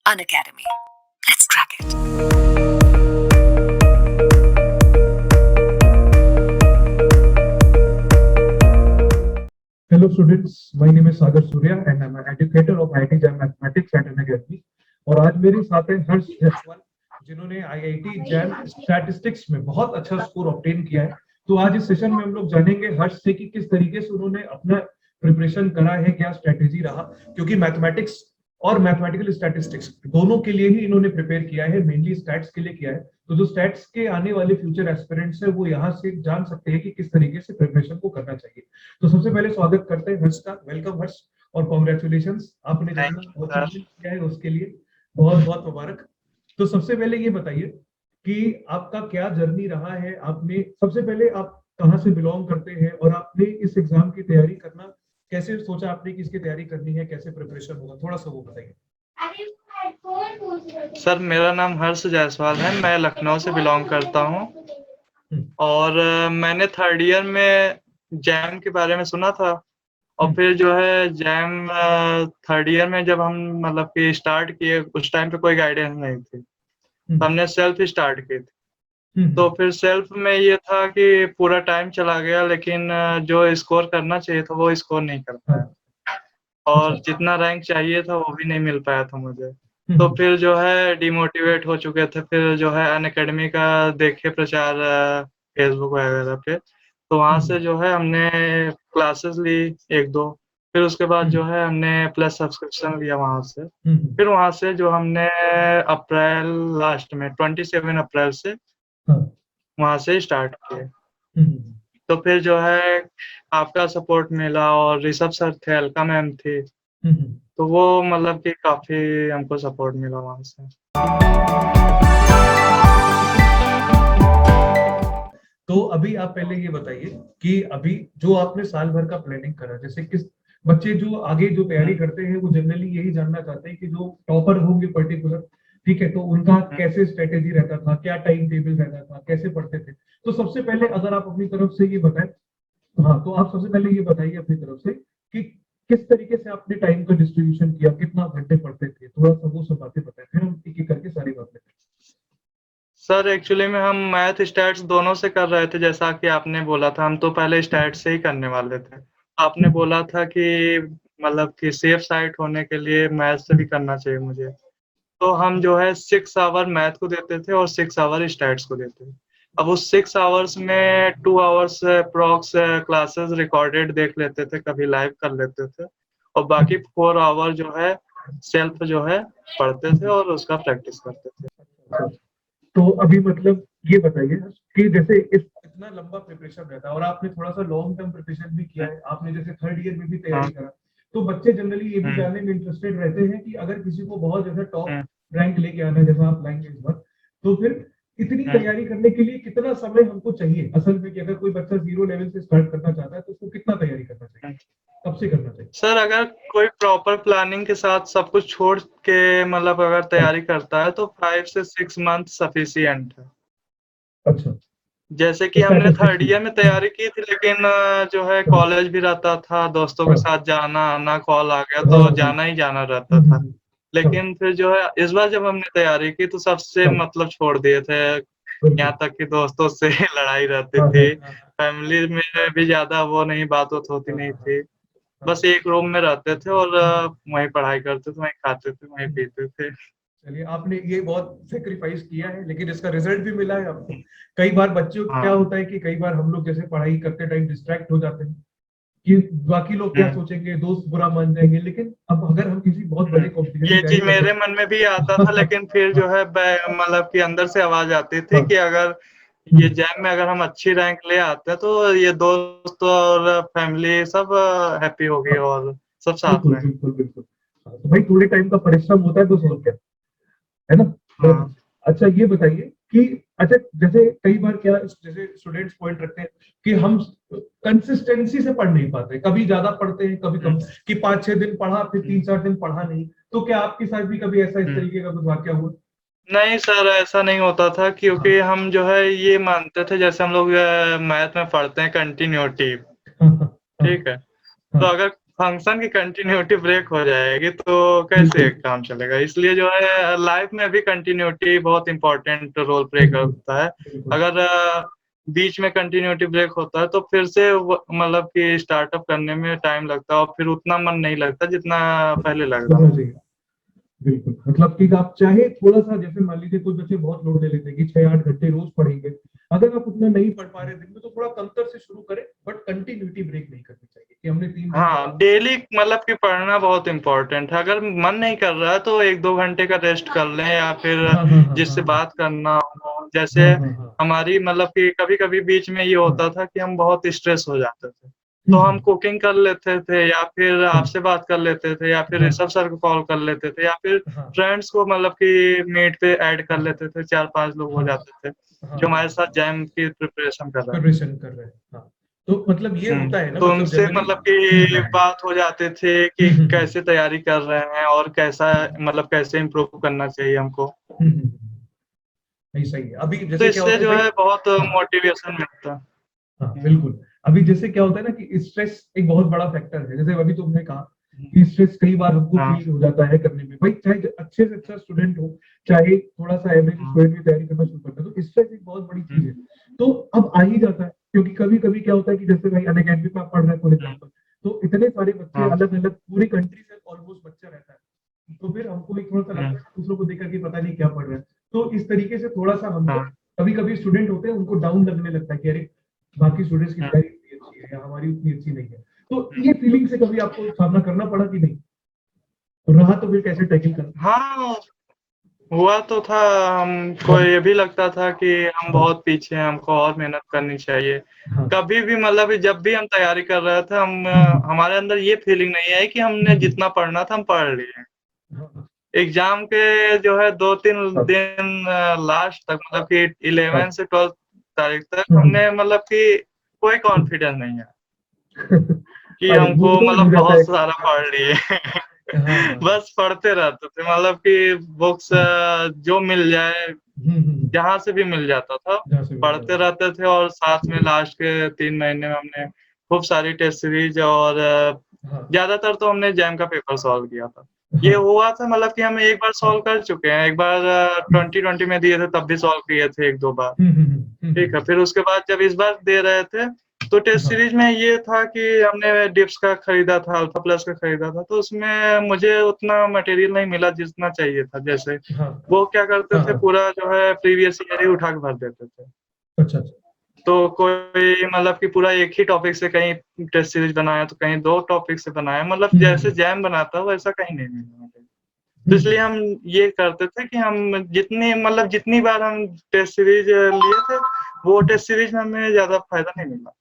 Unacademy. Let's crack it. Hello students, my name is Sagar Surya and I'm an educator of IIT JAM Mathematics at Unacademy। और आज मेरे साथ है हर्ष जसवाल जिन्होंने IIT JAM statistics में बहुत अच्छा स्कोर ऑब्टेन किया है। तो आज इस सेशन में हम लोग जानेंगे हर्ष से कि किस तरीके से उन्होंने अपना प्रिपरेशन करा है, क्या स्ट्रेटेजी रहा, क्योंकि मैथमेटिक्स और मैथमेटिकल स्टैटिस्टिक्स दोनों के लिए ही इन्होंने प्रिपेयर किया है, मेनली स्टैट्स के लिए किया है। तो जो स्टैट्स के आने वाले फ्यूचर एस्पिरेंट्स है वो यहाँ से जान सकते हैं कि किस तरीके से प्रिपरेशन को करना चाहिए। तो सबसे पहले स्वागत करते हैं हर्ष का। वेलकम हर्ष और कॉन्ग्रेचुलेशंस, आपने जितना किया है उसके लिए बहुत बहुत मुबारक। तो सबसे पहले ये बताइए कि आपका क्या जर्नी रहा है, आपने सबसे पहले आप कहाँ से बिलोंग करते हैं और आपने इस एग्जाम की तैयारी करना कैसे सोचा, आपने किसकी तैयारी करनी है, कैसे प्रिपरेशन होगा, थोड़ा सा वो बताइए। सर मेरा नाम हर्ष जायसवाल है, मैं लखनऊ से बिलोंग करता हूँ और मैंने थर्ड ईयर में जैम के बारे में सुना था और फिर जो है जैम थर्ड ईयर में जब हम मतलब कि स्टार्ट किए उस टाइम पे कोई गाइडेंस नहीं थी, तो हमने सेल्फ स्टार्ट की थी। तो फिर सेल्फ में ये था कि पूरा टाइम चला गया लेकिन जो स्कोर करना चाहिए था वो स्कोर नहीं कर पाया और जितना रैंक चाहिए था वो भी नहीं मिल पाया था मुझे। तो फिर जो है डिमोटिवेट हो चुके थे। फिर जो है अनअकैडमी का देखे प्रचार फेसबुक वगैरह पे, तो वहां से जो है हमने क्लासेस ली एक दो। फिर उसके बाद जो है हमने प्लस सब्सक्रिप्शन लिया वहां से। फिर वहां से जो हमने अप्रैल लास्ट में 27 अप्रैल से वहां से स्टार्ट किए। तो फिर जो है आपका सपोर्ट मिला और ऋषभ सर थे, अलका मैम थी, तो वो मतलब कि काफी हमको सपोर्ट मिला वहां से। तो अभी आप पहले ये बताइए कि अभी जो आपने साल भर का प्लानिंग करा, जैसे किस बच्चे जो आगे जो तैयारी करते हैं वो जनरली यही जानना चाहते हैं कि जो टॉपर होंगे पर्टिकुलर, ठीक है, तो उनका कैसे स्ट्रेटेजी रहता था, क्या टाइम टेबल रहता था, कैसे पढ़ते थे। तो सबसे पहले अगर आप अपनी तरफ से ये बताएं, हाँ, तो आप सबसे पहले ये बताइए अपनी तरफ से कि किस तरीके से आपने टाइम का डिस्ट्रीब्यूशन किया, कितना घंटे पढ़ते थे, थोड़ा सा वो सब बातें बताएं, फिर हम एक एक करके सारी बातें। सर एक्चुअली में हम मैथ स्टैट्स दोनों से कर रहे थे, जैसा कि आपने बोला था। हम तो पहले स्टैट्स से ही करने वाले थे। आपने बोला था कि मतलब कि सेफ साइड होने के लिए मैथ से भी करना चाहिए मुझे, तो हम जो है 6 आवर मैथ को देते थे और 6 आवर स्टैट्स को देते थे। अब उस 6 आवर्स में 2 आवर्स अप्रॉक्स क्लासेस रिकॉर्डेड देख लेते थे, कभी लाइव कर लेते थे और बाकी 4 आवर जो है सेल्फ जो है पढ़ते थे और उसका प्रैक्टिस करते थे। तो अभी मतलब ये बताइए कि जैसे इतना लंबा प्रिपरेशन रहता है और आपने थोड़ा सा लॉन्ग टर्म प्रिपरेशन भी किया है, आपने जैसे थर्ड ईयर में भी तैयारी करा, तो बच्चे जनरली ये भी जानने में इंटरेस्टेड रहते हैं कि अगर किसी को बहुत ज्यादा टॉप रैंक लेके आना है, जैसा आप लाएंगे इस बार, तो फिर इतनी तैयारी करने के लिए कितना समय हमको चाहिए असल में, कि अगर कोई बच्चा 0 लेवल से स्टार्ट करना चाहता है तो उसको कितना तैयारी करना चाहिए, कब से करना चाहिए? सर अगर कोई प्रॉपर प्लानिंग के साथ सब कुछ छोड़ के मतलब अगर तैयारी करता है तो 5 से 6 मंथ सफिशिएंट है। अच्छा, जैसे कि हमने थर्ड ईयर में तैयारी की थी लेकिन जो है कॉलेज भी रहता था, दोस्तों के साथ जाना आना, कॉल आ गया तो जाना ही जाना रहता था। लेकिन फिर जो है इस बार जब हमने तैयारी की तो सबसे मतलब छोड़ दिए थे, यहाँ तक कि दोस्तों से लड़ाई रहती थी, फैमिली में भी ज्यादा वो नहीं बात होती नहीं थी। बस एक रूम में रहते थे और वहीं पढ़ाई करते थे, वहीं खाते थे, वहीं पीते थे। चलिए, आपने ये बहुत सेक्रीफाइस किया है लेकिन इसका रिजल्ट भी मिला है आपको। कई बार बच्चों को क्या होता है कि कई बार हम लोग जैसे पढ़ाई करते टाइम डिस्ट्रैक्ट हो जाते हैं कि बाकी लोग क्या सोचेंगे, दोस्त बुरा मान जाएंगे, लेकिन अब अगर हम किसी बहुत बड़े कॉम्पिटिशन ये चीज मेरे मन में भी आता था लेकिन फिर जो है मतलब कि अंदर से आवाज आती थी कि अगर ये जैम में अगर हम अच्छी रैंक ले आते हैं तो ये दोस्त और फैमिली सब हैप्पी होगी और सब साथ में। बिल्कुल बिल्कुल। तो भाई थोड़े टाइम का परिश्रम होता है तो सोच क्या है ना। अच्छा ये बताइए कि अच्छा जैसे कई बार क्या जैसे स्टूडेंट्स पॉइंट रखते हैं कि हम कंसिस्टेंसी से पढ़ नहीं पाते, कभी ज्यादा पढ़ते हैं कभी कम, कि 5-6 दिन पढ़ा फिर 3-4 दिन पढ़ा नहीं। तो क्या आपके साथ भी कभी ऐसा इस तरीके का कुछ वाकया हुआ? नहीं सर, ऐसा नहीं होता था क्योंकि हम जो है ये मानते थे, जैसे हम लोग मैथ में पढ़ते हैं कंटिन्यूटी, ठीक है। तो अगर फंक्शन की कंटिन्यूटी ब्रेक हो जाएगी तो कैसे बिल्कुल काम चलेगा? इसलिए जो है लाइफ में भी कंटिन्यूटी बहुत इम्पोर्टेंट रोल प्ले बिल्कुल करता है। बिल्कुल अगर बीच में कंटिन्यूटी ब्रेक होता है तो फिर से मतलब कि स्टार्टअप करने में टाइम लगता है और फिर उतना मन नहीं लगता जितना पहले लग रहा होना था। चाहिए। बिल्कुल, मतलब कि आप चाहे थोड़ा-सा जैसे मान लीजिए कुछ बच्चे बहुत लोड ले लेते हैं कि 6-8 घंटे रोज पढ़ेंगे। अगर आप उतना नहीं पढ़ पा रहे दिन में तो थोड़ा कमतर से शुरू करें, बट कंटिन्यूटी ब्रेक नहीं करनी चाहिए कि हमने 3 दिन हाँ, पढ़ा। डेली मतलब कि पढ़ना बहुत इम्पोर्टेंट है। अगर मन नहीं कर रहा है तो 1-2 घंटे का रेस्ट कर लें या फिर हाँ, हाँ, हाँ, हाँ, जिससे हाँ। बात करना हो। जैसे हाँ, हाँ, हाँ। हमारी मतलब कि कभी-कभी बीच में ये हाँ। होता था कि हम बहुत स्ट्रेस हो जाते थे। हुँ, तो हम हुँ। कुकिंग कर लेते थे या फिर हाँ, आपसे बात कर लेते थे या फिर हाँ, ऋषभ सर को कॉल कर लेते थे या फिर हाँ, फ्रेंड्स को मतलब कि मीट पे ऐड कर हाँ, लेते थे, 4-5 लोग हो हाँ, जाते थे, हाँ, जो हाँ, हमारे साथ हाँ। जैम की प्रिपरेशन कर रहे थे। प्रिपरेशन कर रहे हैं। हाँ, तो मतलब ये होता है ना तो मतलब उनसे जनरली। मतलब कि बात हो जाते थे हुँ, कि हुँ, हुँ। कैसे तैयारी कर रहे हैं और कैसा मतलब कैसे इम्प्रूव करना चाहिए हमको। हुँ, हुँ, हुँ। नहीं सही है। अभी तो जैसे क्या इससे होता है जो भाई। है बहुत हाँ। मोटिवेशन मिलता है। हाँ, बिल्कुल। अभी जैसे क्या होता है ना कि स्ट्रेस एक बहुत बड़ा फैक्टर है। जैसे अभी तुमने कहा कि स्ट्रेस कई बार हमको हाँ, फील हो जाता है करने में। भाई चाहे अच्छे से अच्छा स्टूडेंट हो, चाहे थोड़ा-सा एवरेज हाँ, स्टूडेंट भी तैयारी करना शुरू करता है, तो स्ट्रेस एक बहुत बड़ी हुँ, चीज़ है। तो अब आ ही जाता है क्योंकि कभी-कभी क्या होता है कि जैसे भाई अनअकैडमी में आप पढ़ रहे हैं फॉर हुँ, एग्जाम्पल, तो इतने सारे बच्चे हाँ, अलग-अलग पूरी कंट्री से ऑलमोस्ट बच्चा रहता है। तो फिर हमको भी थोड़ा-सा हुँ, लगता है दूसरों को देख कर के पता नहीं क्या पढ़ रहा है। तो इस तरीके से थोड़ा-सा हमको हाँ, कभी-कभी स्टूडेंट होते हैं उनको डाउन लगने लगता है कि अरे! बाकी स्टूडेंट्स की हुँ, तैयारी इतनी अच्छी है या हमारी उतनी अच्छी नहीं है। तो हुँ। ये फीलिंग से कभी आपको सामना करना पड़ा कि नहीं? रहा तो फिर कैसे टैकल करा? हाँ, हुआ तो था। हमको हाँ, ये भी लगता था कि हम हाँ, बहुत पीछे हैं, हमको और मेहनत करनी चाहिए। हाँ। कभी भी मतलब जब भी हम तैयारी कर रहे थे हुँ, हुँ, हमारे अंदर ये फीलिंग नहीं आई कि हुँ, हमने हुँ। जितना पढ़ना था हम पढ़ लिए। हाँ, हाँ, एग्ज़ाम के जो है 2-3 हाँ, दिन लास्ट तक मतलब कि हाँ। 11 से 12 तारीख तक हुँ, हुँ। हमने मतलब कि कोई कॉन्फिडेंस नहीं है कि अरे वो हमको तो हो मतलब जाता बहुत है। सारा पढ़ लिए। हाँ, हाँ, हाँ। बस पढ़ते रहते थे मतलब कि बुक्स हुँ, जो मिल जाए, हुँ, हुँ, हुँ। जहाँ से भी मिल जाता था, जहाँ से मिल पढ़ते जाता है। रहते थे और साथ में लास्ट के 3 महीने में हमने खूब सारी टेस्ट सीरीज़ और हाँ, ज़्यादातर तो हमने जैम का पेपर सॉल्व किया था। ये हाँ, हुआ था मतलब कि हम एक बार हाँ। सॉल्व कर चुके हैं, एक बार हुँ, 2020 में दिए थे तब भी सॉल्व किए थे 1-2 बार। हुँ, हुँ, हुँ, हुँ, ठीक है, हुँ। फिर उसके बाद जब इस बार दे रहे थे, तो टेस्ट हाँ, सीरीज़ में ये था कि हमने डिप्स का खरीदा था, अल्फ़ा प्लस का खरीदा था, तो उसमें मुझे उतना मटेरियल नहीं मिला जितना चाहिए था। जैसे हाँ, वो क्या करते हाँ, थे हाँ। पूरा जो है प्रीवियस ईयर ही उठा के भर देते थे। अच्छा, अच्छा। तो कोई मतलब कि पूरा एक ही टॉपिक से कहीं टेस्ट सीरीज़ बनाया, तो कहीं 2 टॉपिक से बनाया, मतलब हुँ, हुँ, जैसे हुँ। जैम बनाता है वैसा कहीं नहीं मिला मुझे। तो हुँ, इसलिए हुँ। हम ये करते थे कि हम जितनी मतलब जितनी बार हम टेस्ट सीरीज़ लिए थे, वो टेस्ट सीरीज़ में हमें ज़्यादा फ़ायदा नहीं मिला।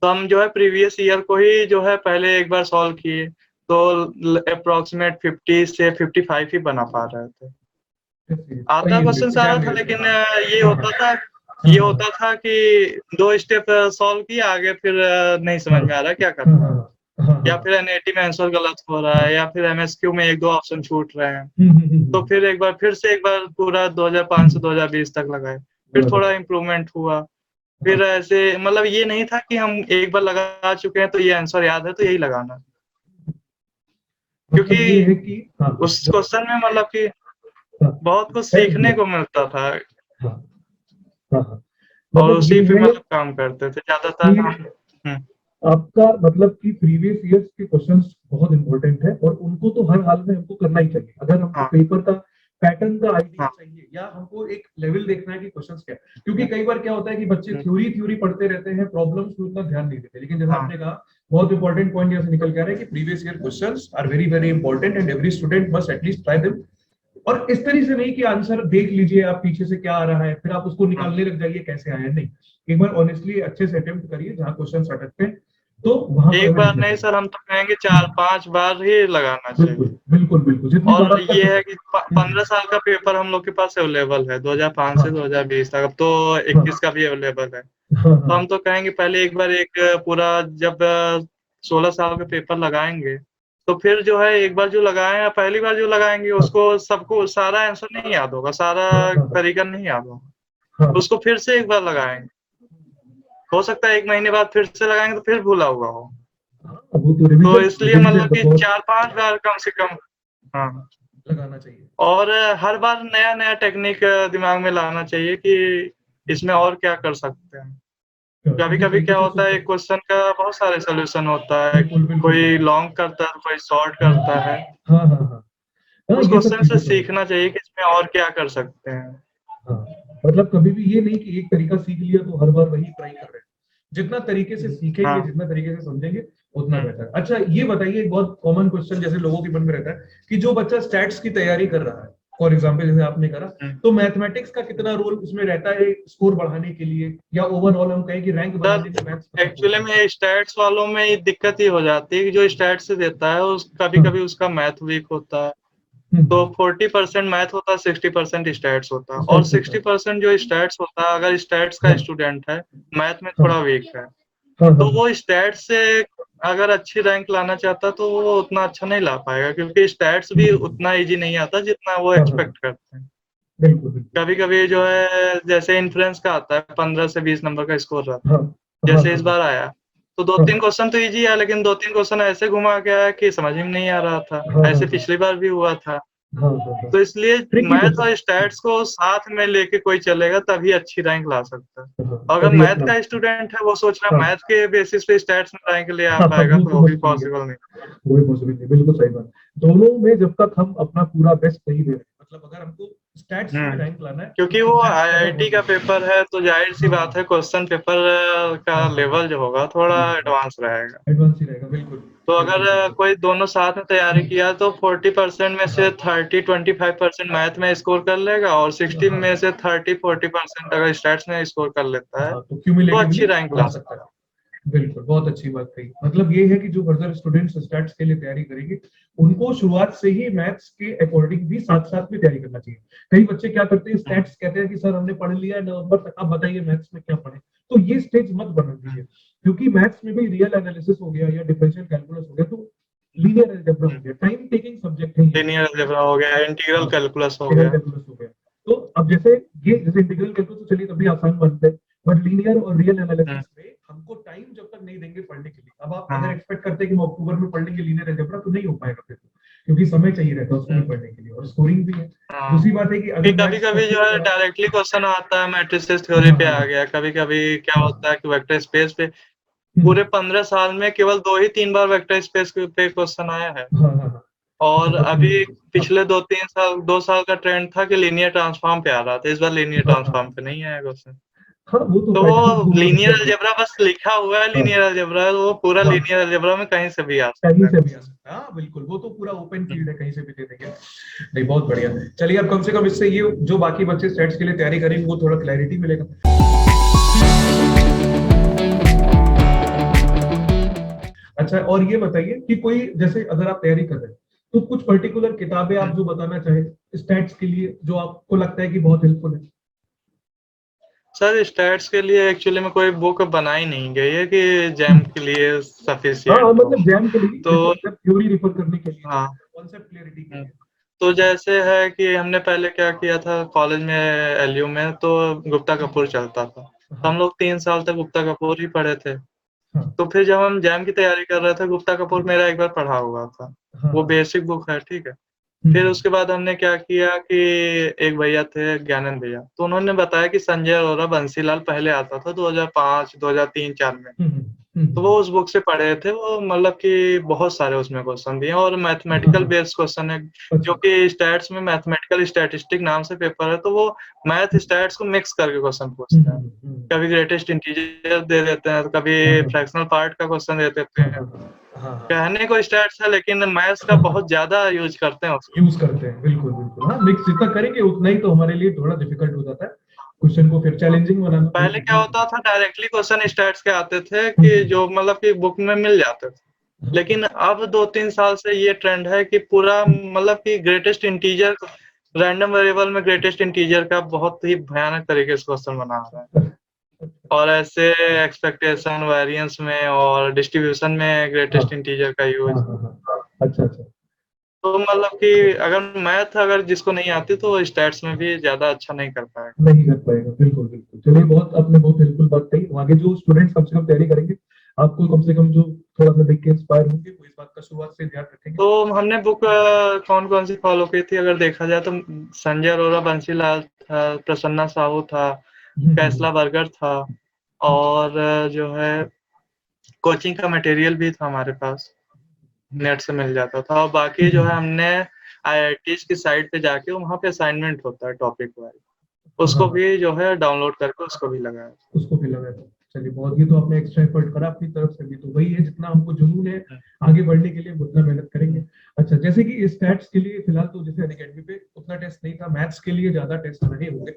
तो हम जो है प्रीवियस ईयर को ही जो है पहले एक बार सॉल्व किए, तो एप्रोक्सिमेट 50 से 55 ही बना पा रहे थे। आधा क्वेश्चंस आ रहा एग्ज़ाम था दिए थे। लेकिन हाँ। ये हाँ, होता हाँ। था हाँ, ये हाँ। होता था कि 2 स्टेप सॉल्व किया, आगे फिर नहीं समझ हाँ। में आ रहा क्या हाँ, करना है। हाँ। हाँ, या हाँ। फिर एनएटी में आंसर गलत हो रहा है या फिर एमएसक्यू में 1-2 ऑप्शन छूट रहे हैं। हुँ, हुँ, हुँ, तो हुँ। फिर एक बार पूरा 2005 से हुँ। 2020 तक लगाए। फिर लगा थोड़ा था। इम्प्रूवमेंट हुआ। हाँ, फिर ऐसे मतलब ये नहीं था कि हम एक बार लगा चुके हैं तो ये आंसर याद है तो यही लगाना है। मतलब ये क्योंकि है कि हाँ, हाँ, उस क्वेश्चन में मतलब कि हाँ, बहुत कुछ है सीखने मतलब को मिलता था हाँ, हाँ, हाँ। और मतलब उसी ये पे है मतलब काम करते थे ज़्यादातर हम। कि हुँ, आपका मतलब कि प्रीवियस ईयर्स के क्वेश्चंस बहुत इंपॉर्टेंट है और उनको तो हर हाल में हमको करना ही चाहिए। अगर हमको हाँ, पेपर का पैटर्न का आइडिया हाँ, चाहिए या हमको एक लेवल देखना है कि क्वेश्चंस क्या है। क्योंकि हुँ, कई बार क्या होता है कि बच्चे हुँ, थ्योरी पढ़ते रहते हैं, प्रॉब्लम्स पे उतना ध्यान नहीं देते। लेकिन जैसा हाँ, आपने कहा, बहुत इंपॉर्टेंट पॉइंट यहाँ से निकल के आ रहा है कि previous year questions are very very important and every student must at least try them. और इस तरह से नहीं कि आंसर देख लीजिए आप पीछे से क्या आ रहा है फिर आप उसको हाँ। निकालने लग जाइए कैसे आया है। नहीं, एक बार ऑनेस्टली अच्छे से अटेम्प्ट करिए जहां क्वेश्चन अटकते हैं तो वहां पर एक हमें बार लिखना नहीं चाहिए। सर हम तो कहेंगे 4-5 बार ही लगाना बिल्कुल चाहिए। बिल्कुल बिल्कुल जितनी बार और आप कर ये है सकें। कि प 15 साल का पेपर हम लोग के पास अवेलेबल है, 2005 हाँ से 2020 तक, अब तो हाँ 21 का भी अवेलेबल है। हाँ तो हाँ हम तो कहेंगे पहले एक बार एक पूरा जब 16 साल का पेपर लगाएँगे, तो फिर जो है एक बार जो लगाए हैं पहली बार जो लगाएँगे हाँ उसको सबको सारा आंसर नहीं याद होगा, हाँ सारा हाँ तरीका नहीं याद होगा। हाँ हाँ। उसको फिर से एक बार लगाएँगे। हो सकता है 1 महीने बाद फिर से लगाएँगे तो फिर भूला हुआ हो। हाँ, वो तो तो रिवीजन इसलिए मतलब कि 4-5 बार कम से कम, हाँ, लगाना चाहिए। और हर बार नया-नया टेक्निक दिमाग में लाना चाहिए कि इसमें और क्या कर सकते हैं। इसी कभी-कभी तरीके क्या से होता है, सोचो। एक क्वेश्चन का बहुत सारे सॉल्यूशन होता है, बिल्कुल, बिल्कुल, कोई बिल्कुल। लॉन्ग करता है, कोई शॉर्ट हाँ, करता है। हाँ, हाँ, हाँ। हाँ, उस ये सब क्वेश्चन से चीज़ें तो हैं। सीखना चाहिए कि इसमें और क्या कर सकते हैं। हाँ, मतलब कभी भी ये नहीं कि एक तरीका सीख लिया तो हर बार वही ट्राई कर रहे हैं। जितना तरीके से सीखेंगे, हाँ, जितना तरीके से समझेंगे, उतना हुँ, बेहतर। अच्छा, ये बताइए, एक बहुत कॉमन क्वेश्चन जैसे लोगों के मन में रहता है कि जो बच्चा स्टैट्स की तैयारी कर रहा है, फॉर एग्जाम्पल जैसे आपने करा, हुँ। तो मैथमेटिक्स का कितना रोल उसमें रहता है स्कोर बढ़ाने के लिए, या ओवरऑल हम कहें कि रैंक बनाने में मैथ्स का सपोर्ट एक्चुअली करता में स्टैट्स वालों में ये दिक्कत ये हो जाती है कि जो स्टैट्स देता है उस है? हाँ। कभी-कभी उसका मैथ वीक होता है। तो हम्म। 40% मैथ होता है, 60% स्टैट्स होता है, और स्टैट्स होता है। 60% जो स्टैट्स होता है, अगर स्टैट्स का हाँ, स्टूडेंट है, मैथ में हाँ, थोड़ा वीक है, हाँ, हाँ, तो वो स्टैट्स से अगर अच्छी रैंक लाना चाहता है तो वो उतना अच्छा नहीं ला पाएगा, क्योंकि स्टैट्स भी हम्म, उतना ईज़ी नहीं आता जितना वो हाँ, हाँ, एक्सपेक्ट करते हैं। बिल्कुल, बिल्कुल। कभी-कभी जो है जैसे इन्फ्लुएंस का आता है, 15 से 20 नंबर का स्कोर रहता हाँ, है। हाँ, जैसे हाँ, इस हाँ, बार आया, तो हाँ, 2-3 क्वेश्चन तो ईज़ी है, लेकिन 2-3 क्वेश्चन ऐसे घुमा के आया कि समझ में नहीं आ रहा था। हाँ, हाँ, ऐसे हाँ, पिछली बार भी हुआ था। हाँ, हाँ, हाँ। तो इसलिए ट्रिकी मैथ क्वेश्चन। और स्टैट्स को साथ में लेके कोई चलेगा तभी अच्छी रैंक ला सकता है। हाँ, अगर तभी मैथ अपना। का स्टूडेंट है, वो सोच रहा है हाँ, मैथ के बेसिस पे स्टैट्स में रैंक ले आ हाँ, हाँ, पाएगा, वो तो तो वो भी मुश्किल है। पॉसिबल नहीं। वो भी पॉसिबल नहीं, बिल्कुल सही बात। दोनों में जब तक हम अपना पूरा बेस्ट नहीं दे रहे, मतलब अगर हमको स्टैट्स में हुँ। रैंक लाना है क्योंकि तो वो मैथ्स करना आईआईटी बहुत का जरूरी पेपर है, तो है। ज़ाहिर-सी हाँ, बात है क्वेश्चन पेपर का हाँ, हाँ, हाँ, लेवल जो होगा थोड़ा हाँ, हाँ, एडवांस रहेगा। एडवांस ही रहेगा, बिल्कुल। तो बिल्कुल, अगर बिल्कुल। कोई दोनों साथ में तैयारी किया तो 40% में से हाँ, 30-25% मैथ में स्कोर कर लेगा, और 60 हाँ, में से 30-40% अगर स्टैट्स में स्कोर कर लेता है, हाँ, तो तो क्यूमुलेटिवली अच्छी रैंक बढ़ा ला सकता सकता है। है। बिल्कुल, बहुत अच्छी बात कही। मतलब ये है कि जो फर्दर स्टूडेंट्स स्टैट्स के लिए तैयारी करेंगे, उनको शुरुआत से ही मैथ्स के अकॉर्डिंग भी साथ-साथ में तैयारी करना चाहिए। कई बच्चे क्या करते हैं, हुँ, स्टैट्स कहते हैं कि सर हमने पढ़ लिया है नवंबर तक, अब बताइए मैथ्स में क्या पढ़ें? तो ये स्टेज मत बनने हुँ, दीजिए, क्योंकि मैथ्स में भी रियल एनालिसिस हो गया या डिफरेंशियल कैलकुलस हो गया, तो लीनियर अलजेब्रा हो हुँ। गया, टाइम टेकिंग सब्जेक्ट है ये। लीनियर अलजेब्रा हो गया, इंटीग्रल हाँ, कैलकुलस हो इंटीग्रल गया। कैलकुलस हो गया। तो अब जैसे ये जैसे इंटीग्रल कैलकुलस तो चलिए तभी आसान बनता है, बट लीनियर और रियल हुँ, एनालिसिस में हमको टाइम जब तक नहीं देंगे पढ़ने के लिए, अब आप अगर हाँ, एक्सपेक्ट करते हैं कि हम अक्टूबर में पढ़ लेंगे लीनियर अलजेब्रा, तो नहीं हो पाएगा फिर तो, क्योंकि समय चाहिए रहता है उसको भी हुँ, पढ़ने के लिए, और स्कोरिंग भी है। हाँ। दूसरी बात है कि कि अगर मैथ्स कभी-कभी अच्छे जो से है आप। डायरेक्टली क्वेश्चन आता है, मैट्रिसेस थ्योरी हाँ, पे हाँ, आ हाँ, गया। कभी-कभी क्या हाँ, होता है कि वेक्टर स्पेस पे हम्म, पूरे 15 साल में केवल 2 ही 3 बार वेक्टर स्पेस के पे क्वेश्चन आया है। हाँ, हाँ, हाँ, और बहुत नहीं अभी हाँ, पिछले 2-3 साल 2 साल का ट्रेंड था कि लीनियर ट्रांसफॉर्म पे आ रहा था। इस बार लीनियर हाँ, हाँ, ट्रांसफॉर्म पे नहीं आया क्वेश्चन। हाँ, वो तो तो पैटर्न वो दोनों लीनियर डिफरेंट है। अलजेब्रा बस लिखा हुआ है हाँ, लीनियर अलजेब्रा, वो पूरा हाँ, लीनियर अलजेब्रा में कहीं से भी आ कहीं सकता है से भी आ क्वेश्चन। सकता है। हाँ, बिल्कुल, वो तो पूरा ओपन हुँ, फील्ड है, कहीं से भी दे देंगे। नहीं, बहुत बढ़िया। चलिए, अब कम से कम इससे ये जो बाकी बच्चे सेट्स के लिए तैयारी करेंगे वो थोड़ा क्लैरिटी मिलेगा। अच्छा, और ये बताइए कि कोई जैसे अगर आप तैयारी कर रहे हैं, तो कुछ पर्टिकुलर किताबें हुँ। आप जो बताना चाहें स्टैट्स के लिए, जो आपको लगता है कि बहुत हेल्पफुल है? सर स्टैट्स के लिए एक्चुअली में कोई बुक बनाई नहीं गई है कि हम्म, जैम के लिए हाँ, हाँ, सफिशिएंट हो। मतलब जैम के लिए, तो जैसे अगर थ्योरी रिफर करने के लिए, हाँ, कॉन्सेप्ट क्लैरिटी के हुँ। लिए। तो जैसे है कि हमने पहले क्या किया था कॉलेज में, एलयू में, तो गुप्ता कपूर चलता था। तो हम हाँ, लोग 3 साल तक गुप्ता कपूर ही पढ़े थे। हाँ, तो फिर जब हम जैम की तैयारी कर रहे थे, गुप्ता कपूर मेरा एक बार पढ़ा हुआ था। हाँ, वो हाँ, बेसिक बुक है, ठीक है। फिर हम्म, उसके बाद हमने क्या किया कि एक भैया थे ज्ञानंद भैया, तो उन्होंने बताया कि संजय अरोरा बंसीलाल पहले आता था 2005, 2003-4 में। हम्म, तो वो उस बुक से पढ़े थे, वो मतलब कि बहुत सारे उसमें क्वेश्चन दिए हैं, और हाँ, मैथमेटिकल हाँ, बेस्ड क्वेश्चन है, जो अच्छा, कि स्टैट्स में मैथमेटिकल स्टैटिस्टिक नाम से पेपर है, तो वो मैथ स्टैट्स को मिक्स करके क्वेश्चन पूछते हैं। कभी ग्रेटेस्ट इंटीजर दे देते हैं, तो हाँ, कभी हाँ, फ्रैक्शनल पार्ट का क्वेश्चन दे देते हाँ, हैं। हाँ, हाँ, हाँ, कहने को स्टैट्स है, लेकिन मैथ्स का हाँ, हाँ, बहुत ज़्यादा यूज़ करते हैं उसको। यूज करते हैं, बिल्कुल, बिल्कुल। हाँ, मिक्स जितना करेंगे उतना ही तो हमारे लिए थोड़ा डिफिकल्ट हो जाता है क्वेश्चन को फिर हाँ। चैलेंजिंग बनाना थोड़ा पहले क्या डिफिकल्ट हो होता जाता था, डायरेक्टली क्वेश्चन स्टैट्स के आते थे है। कि जो मतलब कि बुक में मिल जाते थे। लेकिन अब 2-3 साल से ये ट्रेंड है कि पूरा मतलब कि ग्रेटेस्ट इंटीजर, रैंडम वेरिएबल में ग्रेटेस्ट इंटीजर का बहुत ही भयानक तरीके से क्वेश्चन बना रहा है। और ऐसे एक्सपेक्टेशन, वेरिएंस में और डिस्ट्रीब्यूशन में हाँ, ग्रेटेस्ट इंटीजर का हाँ, यूज़। हाँ, हाँ, अच्छा, अच्छा, तो मतलब कि अगर मैथ अगर जिसको नहीं आती तो वो स्टैट्स में भी ज़्यादा अच्छा नहीं कर पाएगा। नहीं कर पाएगा, बिल्कुल, बिल्कुल। चलिए, बहुत आपने बहुत हेल्पफुल बात कही। आगे जो स्टूडेंट्स कम से कम तैयारी करेंगे, आपको कम से कम जो थोड़ा सा देख के इंस्पायर होंगे, वो इस बात का शुरुआत से ध्यान रखेंगे? तो हमने बुक कौन कौन सी फॉलो की थी अगर देखा जाए तो संजय अरोरा, बंसीलाल था, प्रसन्ना साहू था, कैसला बर्गर था, और जो है कोचिंग का मटेरियल भी था हमारे पास, नेट से मिल जाता था। और बाकी जो है हमने आईआईटीज की साइट पे जाके वहाँ पे असाइनमेंट होता है टॉपिक वाइज, उसको हाँ, भी जो है डाउनलोड करके उसको भी लगाया। उसको भी लगा था। चलिए बहुत, ये तो आपने एक्स्ट्रा एफर्ट करा अपनी तरफ से भी, तो वही है, जितना हमको जुनून है आगे बढ़ने के लिए उतना मेहनत करेंगे। अच्छा, जैसे कि स्टैट्स के लिए फिलहाल तो जैसे अनअकैडमी पे उतना टेस्ट नहीं था, मैथ्स के लिए ज्यादा टेस्ट रहे होंगे,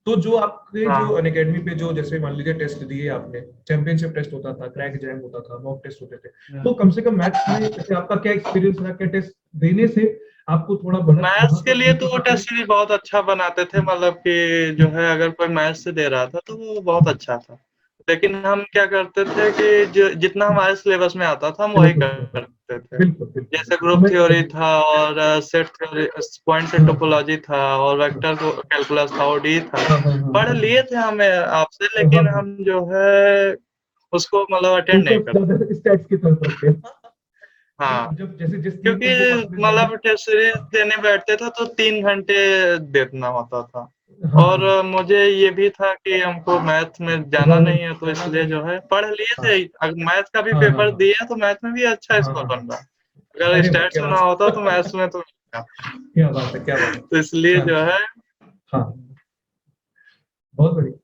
तो जो आपके जो हाँ। अनअकैडमी पे जो जैसे मान लीजिए टेस्ट दिए आपने, चैंपियनशिप टेस्ट होता था, क्रैक जैम होता था, मॉक टेस्ट होते थे, तो कम से कम मैथ्स में जैसे आपका क्या एक्सपीरियंस रहा, क्या टेस्ट देने से आपको थोड़ा बढ़त मैथ्स के लिए तो वो वहां टेस्ट सीरीज बहुत अच्छा बनाते थे, मतलब कि जो है अगर कोई मैथ्स से दे रहा था तो वो बहुत अच्छा था। लेकिन हम क्या करते थे कि जो जितना हमारे सिलेबस में आता था हम वही करते थे। बिल्कुल बिल्कुल, जैसे तो ग्रुप मैं थ्योरी था और set theory, point set topology था और वेक्टर कैलकुलस था, ओडी था, पढ़ लिए थे हमें आपसे, लेकिन हम जो है उसको मतलब अटेंड नहीं करते। स्टैट्स की तरफ रखते हैं। हाँ, जब जैसे जिस थीम क्योंकि को बुक आपने मतलब टेस्ट सीरीज देने बैठते थे तो 3 घंटे देना होता था, और मुझे ये भी था कि हमको मैथ में जाना नहीं है, तो इसलिए जो है पढ़ लिए थे। मैथ का भी पेपर दिया तो मैथ में भी अच्छा स्कोर बन रहा, अगर अरे वाह, स्टैट्स क्या में ना होता तो मैथ्स में तो क्या बात है, क्या बात है। तो इसलिए जो है हाँ, बहुत बढ़िया,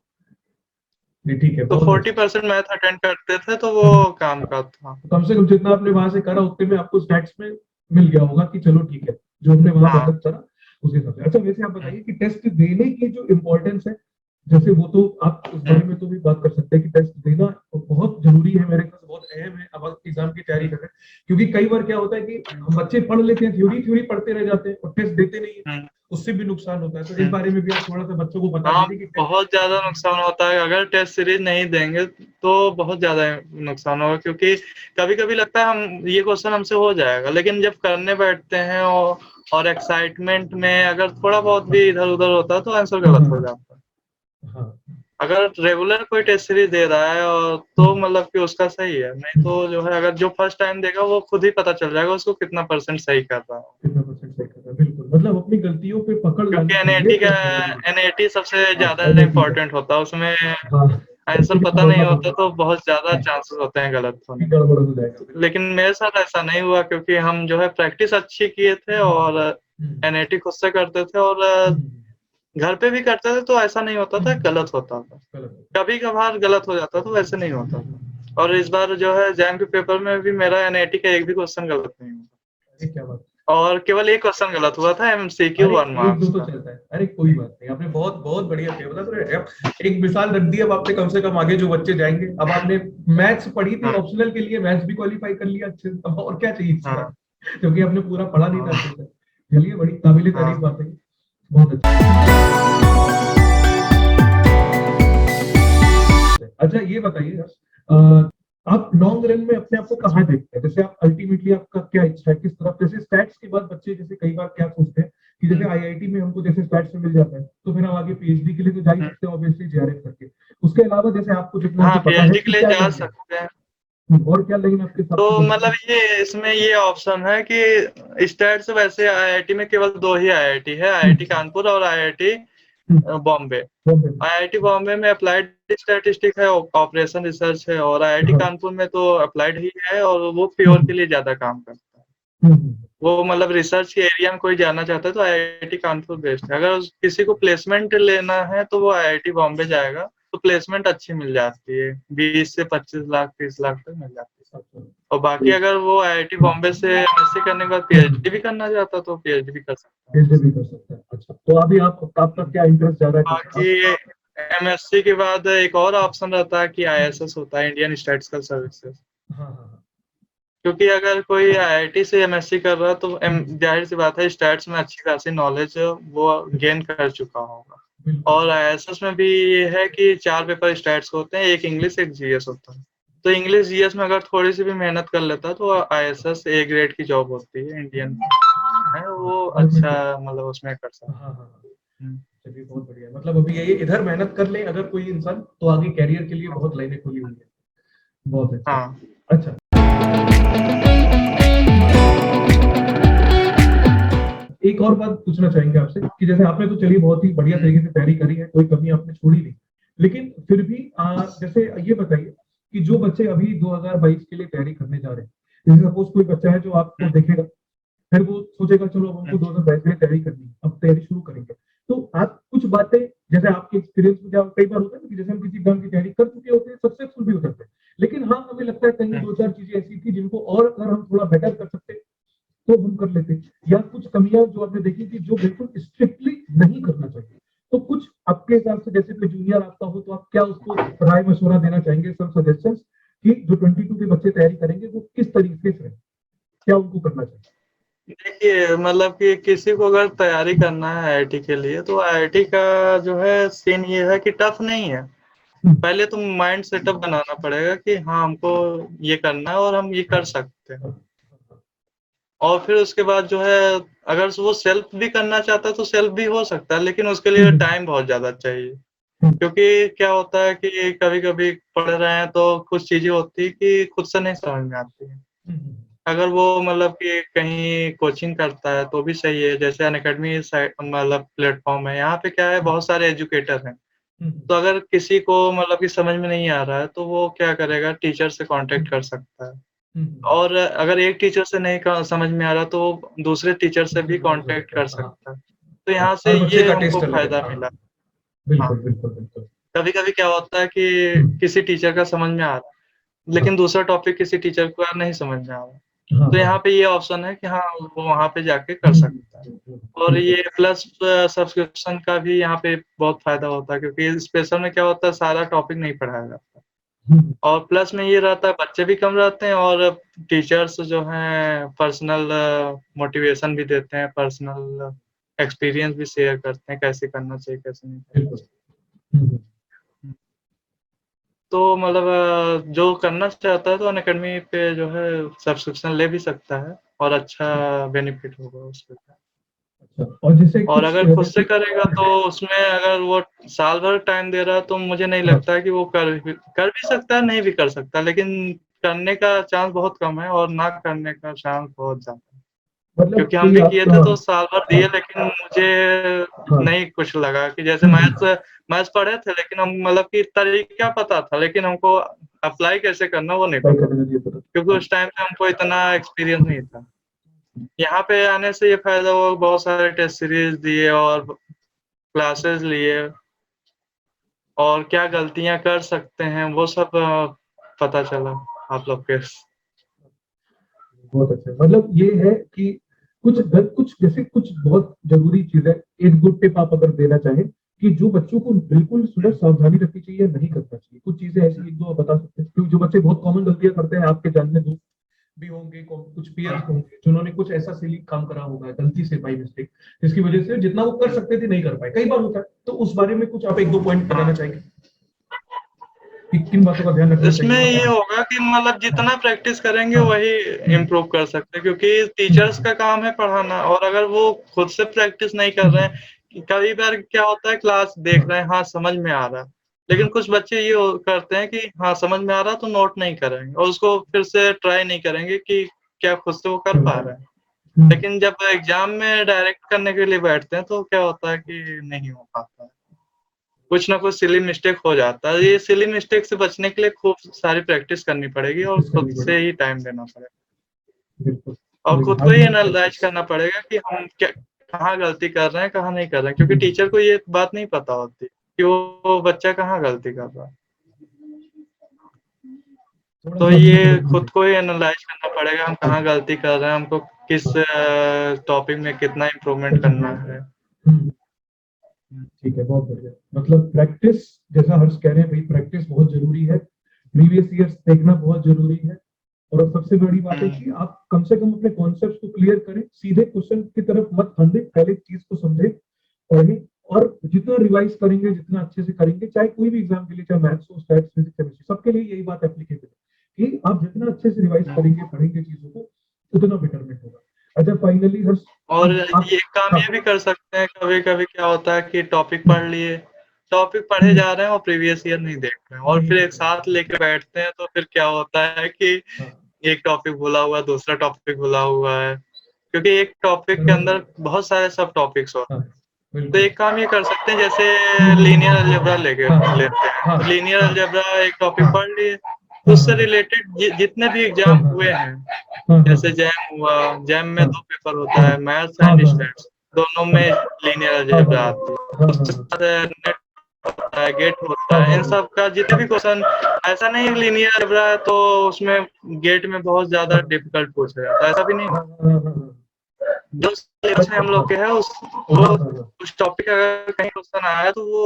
नहीं ठीक है, तो बहुत अच्छा। 40% मैथ अटेंड करते थे तो वो काम का था। तो कम से कम जितना आपने वहां से करा उतने में आपको स्टैट्स में मिल गया होगा कि चलो ठीक है, जो हमने वहां हाँ। मेहनत करा उसके हिसाब से। अच्छा, वैसे आप बताइए कि टेस्ट देने की जो इम्पोर्टेंस है, जैसे वो तो आप उस बारे में तो भी बात कर सकते हैं कि टेस्ट देना बहुत जरूरी है, मेरे ख्याल से बहुत अहम है अब आप एग्जाम की तैयारी कर रहे हैं, क्योंकि कई बार क्या होता है कि हम बच्चे पढ़ लेते हैं, थ्योरी थ्योरी पढ़ते रह जाते हैं और टेस्ट देते नहीं है, उससे भी नुकसान होता है। तो इस बारे में भी आप थोड़ा सा बच्चों को बता हाँ, दीजिए कि बहुत ज्यादा नुकसान होता है अगर टेस्ट सीरीज नहीं देंगे तो बहुत ज्यादा नुकसान होगा, क्योंकि कभी कभी लगता है हम ये क्वेश्चन हमसे हो जाएगा, लेकिन जब करने बैठते हैं और एक्साइटमेंट में अगर थोड़ा बहुत भी इधर उधर होता है तो आंसर गलत हो जाता है। हाँ, अगर रेगुलर कोई टेस्ट सीरीज दे रहा है और तो मतलब कि उसका सही है, नहीं तो जो है अगर जो फर्स्ट टाइम देगा वो खुद ही पता चल जाएगा उसको कितना परसेंट सही कर रहा है। कितना परसेंट सही कर रहा है, बिल्कुल, मतलब अपनी गलतियों पे पकड़ क्योंकि लानी एनएटी का चाहिए। एनएटी सबसे ज्यादा NAT का, इम्पोर्टेंट होता है, उसमें हाँ, आंसर इसलिए पता नहीं पढ़ना होता पड़ता तो बहुत ज्यादा चांसेस होते हैं गलत है होने कि गड़बड़ हो जाएगा, के। लेकिन मेरे साथ ऐसा नहीं हुआ, क्योंकि हम जो है प्रैक्टिस अच्छी किए थे और एनएटी खुद से करते थे और घर पे भी करते थे, तो ऐसा नहीं होता था गलत होता था, कभी कभार गलत हो जाता था, वैसे नहीं होता था। और इस बार जो है जैम के पेपर में भी मेरा एनआईटी का एक भी क्वेश्चन गलत नहीं हुआ, क्या बात, और केवल एक क्वेश्चन गलत हुआ था एमसीक्यू अरे 1 एक दो मार्क्स तो का। चलता है, अरे कोई बात नहीं, आपने बहुत बहुत बढ़िया किया, मतलब एक मिसाल रख दी अब आपने, कम से कम आगे जो बच्चे जाएंगे, अब आपने मैथ्स पढ़ी थी हाँ। ऑप्शनल के लिए, मैथ्स भी क्वालिफाई कर लिया अच्छे से, अब और क्या चाहिए इसके हाँ। बाद, क्योंकि आपने पूरा पढ़ा नहीं था हाँ। अच्छे से। चलिए, बड़ी काबिले तारीफ हाँ। बात है, बहुत अच्छा, ये बताइए आप लॉन्ग रन में अपने आप को कहाँ देखते हैं, जैसे आप अल्टीमेटली आपका क्या इच्छा है किस तरफ, जैसे स्टैट्स के बाद बच्चे जैसे कई बार क्या सोचते हैं कि जैसे आईआईटी में हमको जैसे स्टैट्स में मिल जाता है तो फिर हम आगे पीएचडी के लिए तो जा ही सकते हैं ऑब्वियसली, जेआरएफ करके, उसके अलावा जैसे आपको जितना हाँ, हमको पता है पीएचडी के कि लिए क्या जा लाइन सकते हैं। है और क्या लाइन आपके हिसाब तो से मतलब ये इसमें ये ऑप्शन है कि स्टेट से वैसे आईआईटी में केवल 2 ही आईआईटी है, आईआईटी कानपुर और आईआईटी बॉम्बे। आईआईटी बॉम्बे में अप्लाइड स्टैटिस्टिक है, ऑपरेशन रिसर्च है, और आईआईटी कानपुर में तो अप्लाइड ही है और वो प्योर के लिए ज्यादा काम करता है। वो मतलब रिसर्च के एरिया में कोई जाना चाहता है तो आईआईटी कानपुर बेस्ट है। अगर किसी को प्लेसमेंट लेना है तो वो आईआईटी बॉम्बे जाएगा, तो प्लेसमेंट अच्छी मिल जाती है, 20 से 25 लाख 30 लाख तक मिल जाती है। और बाकी अगर वो आईआईटी बॉम्बे से एमएससी करने के बाद पीएचडी भी करना चाहता तो पीएचडी भी कर सकता है। पीएचडी भी कर सकते हैं। अच्छा, तो अभी आपका क्या इंटरेस्ट ज्यादा है बाकी एमएससी के बाद एक और ऑप्शन रहता है कि आईएसएस होता है, इंडियन स्टैटिस्टिकल सर्विसेज। हाँ, क्योंकि अगर कोई आईआईटी से एमएससी कर रहा है तो जाहिर सी बात है स्टैट्स में अच्छी खासी नॉलेज वो गेन कर चुका होगा। और आईएसएस में भी ये है कि 4 पेपर स्टैट्स होते हैं, एक इंग्लिश एक जीएस होता है। तो इंग्लिश जीएस में अगर थोड़ी सी भी मेहनत कर लेता है तो आईएसएस ए ग्रेड की जॉब होती है, इंडियन है वो अच्छा, मतलब उसमें कर सकता है। चलिए, बहुत बढ़िया, मतलब अभी ये इधर मेहनत कर ले अगर कोई इंसान तो आगे कैरियर के लिए बहुत लाइनें खुली हुई है, बहुत अच्छा। हाँ। अच्छा। एक और बात पूछना चाहेंगे आपसे कि जैसे आपने तो चलिए बहुत ही बढ़िया तरीके से तैयारी करी है, कोई कमी आपने छोड़ी नहीं, लेकिन फिर भी जैसे ये बताइए कि जो बच्चे अभी 2022 के लिए तैयारी करने जा रहे हैं, जैसे सपोज कोई बच्चा है जो आपको देखेगा, फिर वो सोचेगा चलो अब हमको 2022 में तैयारी करनी है, अब तैयारी शुरू करेंगे, तो आप कुछ बातें जैसे आपके एक्सपीरियंस में क्या कई बार होता है ना कि जैसे हम किसी एग्जाम की तैयारी कर चुके होते हैं, सक्सेसफुल भी हो जाते हैं, लेकिन हाँ हमें लगता है कहीं दो चार चीजें ऐसी थी जिनको और अगर हम थोड़ा बेटर कर सकते तो हम कर लेते, या कुछ कमियां जो आपने देखी थी जो बिल्कुल स्ट्रिक्टली नहीं करना चाहिए, तो कुछ आपके हिसाब से जैसे कोई जूनियर आपका हो तो आप क्या उसको राय मशवरा देना चाहेंगे, सब सजेशंस कि जो 22 के बच्चे तैयारी करेंगे वो किस तरीके से क्या उनको करना चाहिए? देखिए मतलब कि किसी को अगर तैयारी करना है आईआईटी के लिए, तो आईआईटी का जो है सीन ये है कि टफ नहीं है। पहले तो माइंड सेटअप बनाना पड़ेगा कि हाँ हमको ये करना है और हम ये कर सकते हैं, और फिर उसके बाद जो है अगर वो सेल्फ भी करना चाहता है तो सेल्फ भी हो सकता है, लेकिन उसके लिए टाइम बहुत ज़्यादा चाहिए। क्योंकि क्या होता है कि कभी-कभी पढ़ रहे हैं तो कुछ चीज़ें होती हैं कि खुद से नहीं समझ में आती हैं। अगर वो मतलब कि कहीं कोचिंग करता है तो भी सही है, जैसे अनअकैडमी साइट मतलब प्लेटफ़ॉर्म है, यहाँ पे क्या है बहुत सारे एजुकेटर हैं। तो अगर किसी को मतलब कि समझ में नहीं आ रहा है, तो वो क्या करेगा टीचर से कॉन्टैक्ट कर सकता है। और अगर एक टीचर से नहीं क समझ में आ रहा तो वो दूसरे टीचर से भी कॉन्टैक्ट कर सकता है। तो यहाँ से हर बच्चे ये का हमको टेस्ट अलग है, फ़ायदा हाँ, मिला। हाँ, बिल्कुल बिल्कुल बिल्कुल। कभी-कभी क्या होता है कि किसी टीचर का समझ में आ रहा है, लेकिन दूसरा टॉपिक किसी टीचर को नहीं समझ में आ रहा। हाँ तो हाँ यहाँ पे ये ऑप्शन है कि हाँ, वो वहाँ पे जाके कर सकता है। और बिल्कुल। ये प्लस सब्सक्रिप्शन का भी यहाँ पे बहुत फ़ायदा होता है, क्योंकि स्पेशल में क्या होता है सारा टॉपिक नहीं पढ़ाया जाता। और प्लस में ये रहता है बच्चे भी कम रहते हैं और टीचर्स जो हैं पर्सनल मोटिवेशन भी देते हैं, पर्सनल एक्सपीरियंस भी शेयर करते हैं, कैसे करना चाहिए, कैसे नहीं करना बिल्कुल। चाहिए। तो मतलब जो करना चाहता है तो अनअकैडमी पे जो है सब्सक्रिप्शन ले भी सकता है और अच्छा बेनिफिट होगा उसपे। अच्छा, और जैसे और कुछ अगर खुद से जैसे करेगा तो उसमें अगर वो साल भर टाइम दे रहा है तो मुझे नहीं हाँ, लगता है कि वो कर भी सकता है, नहीं भी कर सकता, लेकिन करने का चांस बहुत कम है और ना करने का चांस बहुत ज़्यादा है। मतलब क्योंकि हम कोई भी किए थे आपका, तो साल भर हाँ दिए, लेकिन मुझे हाँ नहीं कुछ लगा कि जैसे मैथ्स पढ़े थे, लेकिन हम मतलब कि तरीका पता था, लेकिन हमको अप्लाई कैसे करना वो नहीं अप्लाई पता करने था। के लिए पता, क्योंकि हाँ उस टाइम पे हमको इतना एक्सपीरियंस नहीं था। यहाँ पे आने से ये फ़ायदा हुआ, बहुत सारे टेस्ट सीरीज़ दिए और क्लासेस लिए और क्या गलतियाँ कर सकते हैं वो सब पता चला आप लोग के। बहुत अच्छा। मतलब ये है कि कुछ जैसे कुछ बहुत जरूरी चीज है, एक गुड टिप आप अगर देना चाहें कि जो बच्चों को बिल्कुल सुबह सावधानी रखनी चाहिए, नहीं करना चाहिए, कुछ चीजें ऐसी एक दो आप बता सकते हैं, क्योंकि जो बच्चे बहुत कॉमन गलतियां करते हैं आपके जानने दो भी होंगे, कुछ पीयर्स होंगे जिन्होंने कुछ ऐसा सिली काम करा होगा गलती से बाई मिस्टेक, जिसकी वजह से जितना वो कर सकते थे नहीं कर पाए, कई बार होता है, तो उस बारे में कुछ आप एक दो पॉइंट बताना हाँ। चाहेंगे कि किन बातों का ध्यान रखना इसमें चाहिए? ये होगा कि मतलब जितना प्रैक्टिस करेंगे हाँ वही इम्प्रूव कर सकते हैं, क्योंकि टीचर्स का काम है पढ़ाना, और अगर वो खुद से प्रैक्टिस नहीं कर रहे हैं, कई बार क्या होता है क्लास देख रहे हैं, हाँ समझ में आ रहा है, लेकिन कुछ बच्चे ये करते हैं कि हाँ समझ में आ रहा तो नोट नहीं करेंगे और उसको फिर से ट्राई नहीं करेंगे कि क्या खुद से वो कर पा रहे हैं। लेकिन जब एग्जाम में डायरेक्ट करने के लिए बैठते हैं तो क्या होता है कि नहीं हो पाता है, कुछ ना कुछ सिली मिस्टेक हो जाता है। ये सिली मिस्टेक से बचने के लिए खूब सारी प्रैक्टिस करनी पड़ेगी और प्रैक्टिस खुद करनी से पड़ेगी, ही टाइम देना पड़ेगा बिल्कुल। और खुद को हार्ड ही वर्क एनालाइज प्रैक्टिस। करना पड़ेगा कि हम क्या कहाँ गलती कर रहे हैं, कहाँ नहीं कर रहे हैं, क्योंकि टीचर को ये बात नहीं पता होती कि वो बच्चा कहाँ गलती कर रहा है। थोड़ा तो सा आदमी को ये देखना खुद को ही एनालाइज करना पड़ेगा, हम कहाँ गलती कर रहे हैं, हमको किस टॉपिक में कितना इम्प्रूवमेंट करना है। चाहिए। ठीक है, बहुत बढ़िया। मतलब प्रैक्टिस, जैसा हर्ष कह रहे हैं भाई, प्रैक्टिस बहुत जरूरी है, प्रीवियस ईयर्स देखना बहुत जरूरी है, और अब सबसे बड़ी बात है कि आप कम से कम अपने कॉन्सेप्ट को क्लियर करें, सीधे क्वेश्चन की तरफ मत फंदे, पहले चीज को समझे, पढ़े, और जितना रिवाइज करेंगे, जितना अच्छे से करेंगे, चाहे कोई भी एग्जाम के लिए, चाहे मैथ्स हो, स्टैट्स, फिजिक्स, केमिस्ट्री, सबके लिए यही बात एप्लीकेबल है कि आप जितना अच्छे से रिवाइज करेंगे, पढ़ेंगे चीजों को, उतना बेटरमेंट होगा। अच्छा, फाइनली हर्ष, और अब आप, ये काम हाँ, ये भी कर सकते हैं, कभी-कभी क्या होता है कि टॉपिक पढ़ लिए, टॉपिक पढ़े जा रहे हैं और प्रीवियस ईयर नहीं देख रहे हैं और नहीं फिर देख एक रहे हैं, साथ लेके बैठते हैं, तो फिर क्या होता है कि हाँ एक टॉपिक भूला हुआ है, दूसरा टॉपिक भूला हुआ है, क्योंकि एक टॉपिक के अंदर बहुत सारे सब टॉपिक्स होते हाँ, हैं। तो बिल्कुल। एक काम ये कर सकते हैं, जैसे लीनियर अलजेब्रा लेते हैं, हाँ, तो लीनियर हाँ, अलजेब्रा एक टॉपिक पढ़ लिए, तो हाँ, उससे हाँ, रिलेटेड जितने भी हाँ, एग्जाम हाँ, हुए हैं, हाँ, जैसे हाँ, जैम हुआ, जैम में हाँ, 2 पेपर होता है, मैथ्स हाँ, एंड हाँ, स्टैट्स, दोनों हाँ, में लीनियर हाँ, हाँ, अलजेब्रा हाँ, आती है। हाँ, उसके हाँ, बाद नेट होता है, गेट होता हाँ, है, हाँ, इन सब का जितने भी क्वेश्चन, ऐसा नहीं है लीनियर अलजेब्रा है तो उसमें गेट में बहुत ज्यादा डिफिकल्ट पूछा जाता है, ऐसा भी नहीं। हाँ, हाँ, हाँ, जो सिलेबस में हम लोग के है वो हाँ, हाँ, उस टॉपिक का अगर कहीं क्वेश्चन आया तो वो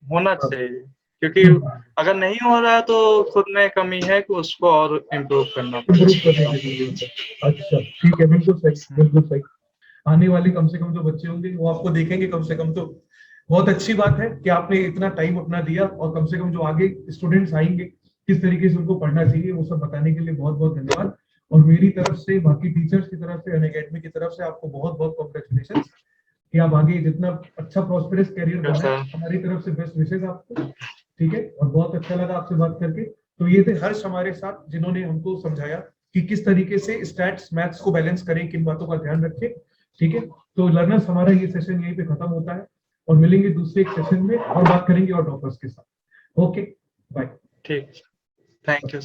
होना हाँ, चाहिए, क्योंकि अगर नहीं हो रहा है तो खुद में कमी है कि उसको और इम्प्रूव करना इम्प्रूव करने पड़ेगा। की जरूरत है। अच्छा, ठीक है, बिल्कुल सही, बिल्कुल सही। आने वाले कम से कम जो बच्चे होंगे वो आपको देखेंगे कम से कम, तो बहुत अच्छी बात है कि आपने इतना टाइम अपना दिया, और कम से कम जो आगे स्टूडेंट्स आएंगे किस तरीके से उनको पढ़ना चाहिए वो सब बताने के लिए बहुत बहुत धन्यवाद। और मेरी तरफ से, बाकी टीचर्स की तरफ से, अनअकैडमी की तरफ से आपको बहुत बहुत कॉन्ग्रेचुलेशन कि आप आगे जितना अच्छा प्रॉस्पेरस करियर ठीक है बनाए। सर। हमारी तरफ से बेस्ट विशेष आपको। ठीक है, और बहुत अच्छा लगा आपसे बात करके। तो ये थे हर्ष हमारे साथ, जिन्होंने हमको समझाया कि किस तरीके से स्टैट्स मैथ्स को बैलेंस करें, किन बातों का ध्यान रखें। ठीक है, तो लर्नर्स हमारा ये सेशन यहीं पे खत्म होता है, और मिलेंगे दूसरे एक सेशन में और बात करेंगे और टॉपर्स के साथ। Okay, bye. ठीक, थैंक यू।